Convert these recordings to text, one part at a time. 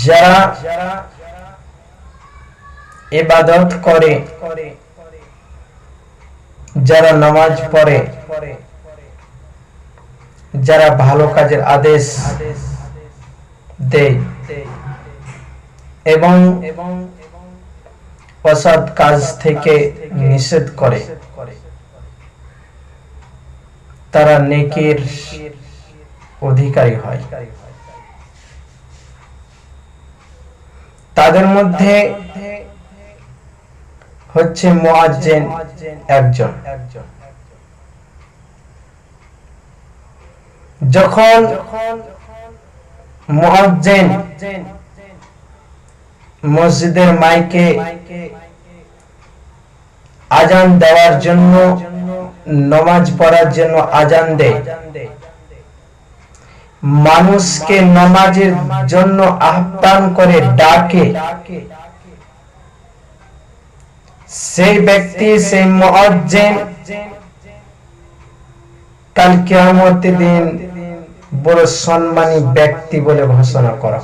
যারা ইবাদত করে, যারা নামাজ পড়ে, যারা ভালো কাজের আদেশ দেয় এবং অসৎ কাজ থেকে নিষেধ করে, তারা নেকির অধিকারী হয়। তাদের মধ্যে হচ্ছে মুয়াজ্জিন একজন। যখন মুয়াজ্জিন মসজিদের মাইকে আজান দেওয়ার জন্য, নামাজ পড়ার জন্য আজান দেয়, মানুষকে নামাজের জন্য আহ্বান করে, ডাকে, সেই ব্যক্তি, সেই মুয়াজ্জিন কাল কিয়ামতের দিন বড় সম্মানী ব্যক্তি বলে ঘোষণা করা।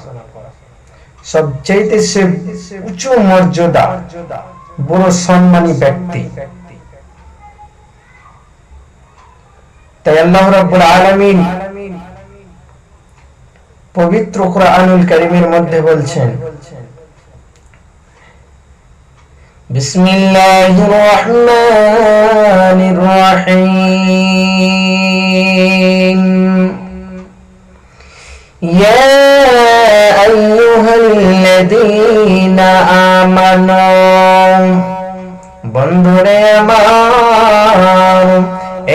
সবচেয়ে সে উঁচু মর্যাদা, বড় সম্মানী ব্যক্তি। তাই আল্লাহ রাব্বুল আলামিন পবিত্র কুরআনুল কারীমের মধ্যে বলছেন, বিসমিল্লাহির রহমানির রহিম, ইয়া আইয়ুহাল্লাযীনা আমানু, বন্ধুরে আমার,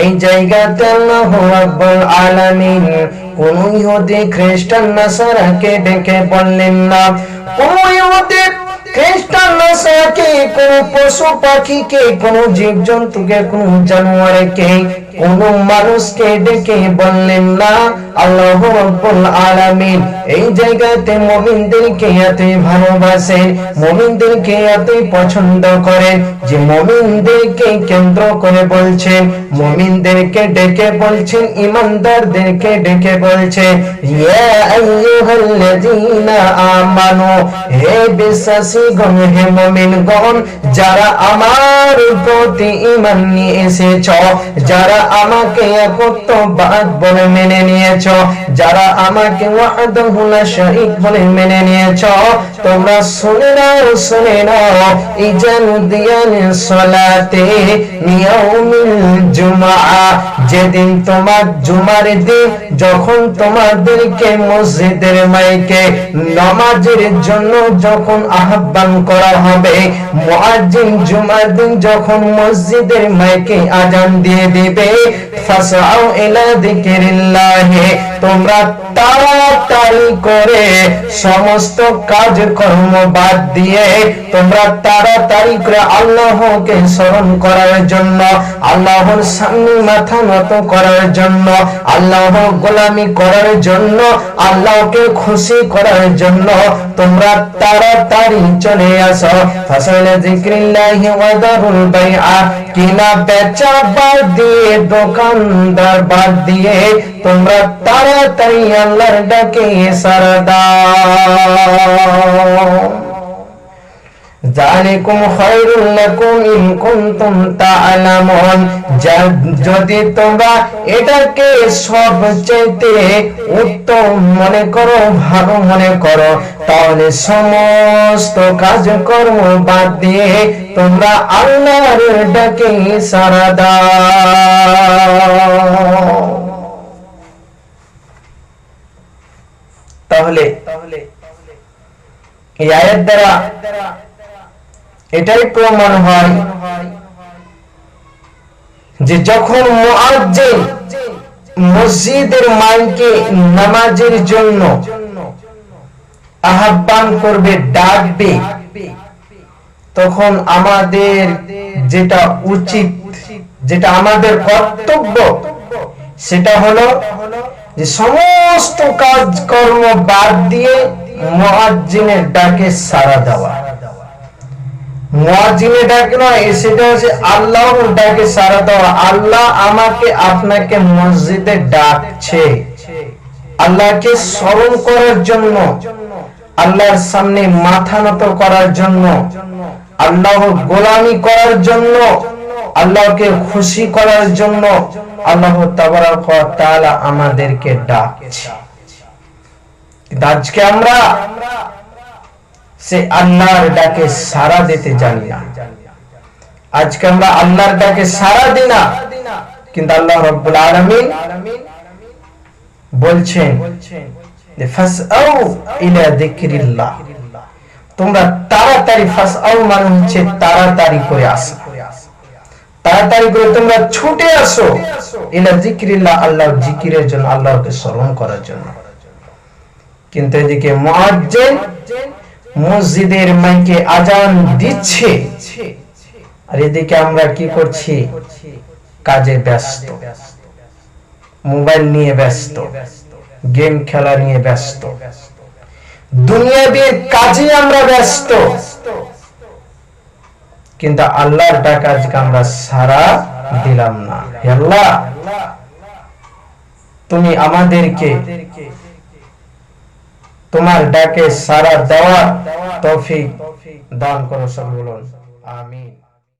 এই জায়গাতে আল্লাহ রাব্বুল আলামিন কোন ইহুদি খ্রিস্টান নাসারাকে ডেকে বললেন না, কোন ইহুদি খ্রিস্টান নাসারাকে, কোন পশু পাখিকে, কোন জীবজন্তুকে, কোন জানোয়ারকে, কোন মানুষকে ডেকে বললেন না। আল্লাহ রাব্বুল আলামিন এই জায়গাতে মুমিনদেরকে এতই ভালোবাসেন, মুমিনদেরকে এতই পছন্দ করেন যে মুমিনদেরকে কেন্দ্র করে বলছেন, মুমিনদেরকে ডেকে বলছেন, ঈমানদারদেরকে ডেকে বলছেন, ইয়া আইয়ুহাল্লাযীনা আমানু, হে বিশ্বাসীগণ, হে মুমিনগণ, যারা আমার প্রতি ঈমান নিয়ে এসেছো, যারা আমাকে একত্ববাদ বলে মেনে নিয়েছো, যারা আমাকে ওয়াহদাহু লা শারীক বলে মেনে নিয়েছো, তোমরা শুনে নাও, শুনে নাও, ইজানুদিয়ানিস সালাতে ইয়াউমিল জুমআ, যেদিন তোমার জুমার দিন, যখন তোমাদেরকে মসজিদের মাইকে নামাজের জন্য যখন আহ্বান করা হবে, মুয়াজ্জিন জুমার দিন যখন মসজিদের মাইকে আজান দিয়ে দিবে, ফাসআউ ইলা যিকরিল্লাহ, তোমরা তাড়াতাড়ি করে সমস্ত কাজকর্ম বাদ দিয়ে তোমরা তাড়াতাড়ি করে আল্লাহকে স্মরণ করার জন্য, আল্লাহর সামনে মাথা নত করার জন্য, আল্লাহর গোলামি করার জন্য, আল্লাহকে খুশি করার জন্য তোমরা তাড়াতাড়ি চলে আসো। ফাসালা যিকরিল্লাহি ওয়া দারুল বাইআ, কিনা বেচা বাদ দিয়ে, দোকানদার বাদ দিয়ে তোমরা তাড়াতাড়ি আল্লাহর ডাকে সাড়া দাও। যালিকুম খায়রুল লাকুম ইন কুনতুম তা'লামুন, যদি তোমরা এটাকে সবচেয়ে উত্তম মনে করো, ভালো মনে করো, তাহলে সমস্ত কাজকর্ম বাদ দিয়ে তোমরা আল্লাহর ডাকে সাড়া দাও। তাহলে এই আয়াত দ্বারা এটাই প্রমাণ হয় যে যখন মুয়াজ্জিন মসজিদের মাইকে নামাজের জন্য আহ্বান করবে, ডাকবে, তখন আমাদের যেটা উচিত, যেটা আমাদের কর্তব্য, সেটা হলো যে সমস্ত কাজকর্ম বাদ দিয়ে মুয়াজ্জিনের ডাকে সাড়া দেওয়া। মুয়াজ্জিনের ডাকে নয়, সেটা হচ্ছে আল্লাহর ডাকে সাড়া দেওয়া। আল্লাহ আমাকে আপনাকে মসজিদে ডাকছে, আল্লাহকে স্মরণ করার জন্য, আল্লাহর সামনে মাথা নত করার জন্য, আল্লাহর গোলামি করার জন্য, আল্লাহকে খুশি করার জন্য আল্লাহ তাবারক ওয়া তাআলা আমাদেরকে ডাকছে। কিন্তু আজকে আমরা সে আল্লাহর ডাকে সাড়া দিতে জানি না। আজকে আমরা আল্লাহর ডাকে সাড়া দিই না, কিন্তু আল্লাহ রাব্বুল আলামিন বলছেন যে ফাসআউ ইলা যিকরিল্লাহ, তোমরা তাড়াতাড়ি, ফাসআউ মানে হচ্ছে তাড়াতাড়ি করে আসো, তাড়াতাড়ি করে তোমরা ছুটে আসো ইলা যিকরিল্লাহ, আল্লাহর জিকিরের জন্য, আল্লাহকে স্মরণ করার জন্য। কিন্তু এদিকে মুয়াজ্জিন মসজিদের মাইকে আজান দিচ্ছে, আর এদিকে আমরা কি করছি? কাজে ব্যস্ত, মোবাইল নিয়ে ব্যস্ত, গেম খেলা নিয়ে ব্যস্ত, দুনিয়াবী কাজে আমরা ব্যস্ত, কিন্তু আল্লাহর ডাক আজকে আমরা সাড়া দিলাম না। হে আল্লাহ, তুমি আমাদেরকে তোমার ডাকে সাড়া দেওয়ার তৌফিক দান করো। সব বলুন আমিন।